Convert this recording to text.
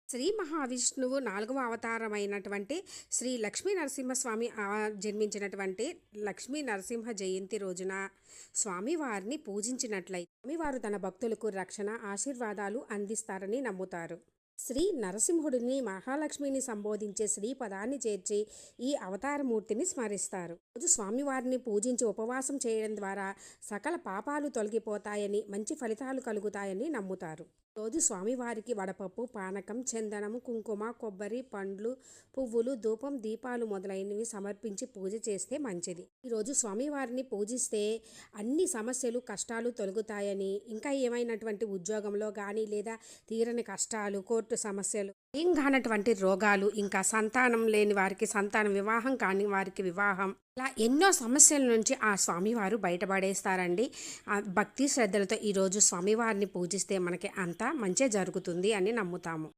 శ్రీ మహావిష్ణువు 4వ అవతారమైనటువంటి శ్రీ లక్ష్మీ నరసింహస్వామి జన్మించినటువంటి లక్ష్మీ నరసింహ జయంతి రోజున స్వామివారిని పూజించినట్లయితే స్వామివారు తన భక్తులకు రక్షణ ఆశీర్వాదాలు అందిస్తారని నమ్ముతారు. శ్రీ నరసింహుడిని మహాలక్ష్మిని సంబోధించే శ్రీ పదాన్ని చేర్చి ఈ అవతారమూర్తిని స్మరిస్తారు. రోజు స్వామివారిని పూజించి ఉపవాసం చేయడం ద్వారా సకల పాపాలు తొలగిపోతాయని, మంచి ఫలితాలు కలుగుతాయని నమ్ముతారు. రోజు స్వామివారికి వడపప్పు, పానకం, చందనము, కుంకుమ, కొబ్బరి, పండ్లు, పువ్వులు, ధూపం, దీపాలు మొదలైనవి సమర్పించి పూజ చేస్తే మంచిది. ఈరోజు స్వామివారిని పూజిస్తే అన్ని సమస్యలు, కష్టాలు తొలగుతాయని, ఇంకా ఏమైనటువంటి ఉద్యోగంలో కానీ లేదా తీరని కష్టాలు, కోర్టు సమస్యలు, ఏం కానటువంటి రోగాలు, ఇంకా సంతానం లేని వారికి సంతానం, వివాహం కాని వారికి వివాహం, ఇలా ఎన్నో సమస్యల నుంచి ఆ స్వామివారు బయటపడేస్తారండి. భక్తి శ్రద్ధలతో ఈరోజు స్వామివారిని పూజిస్తే మనకి అంతా మంచి జరుగుతుంది అని నమ్ముతాము.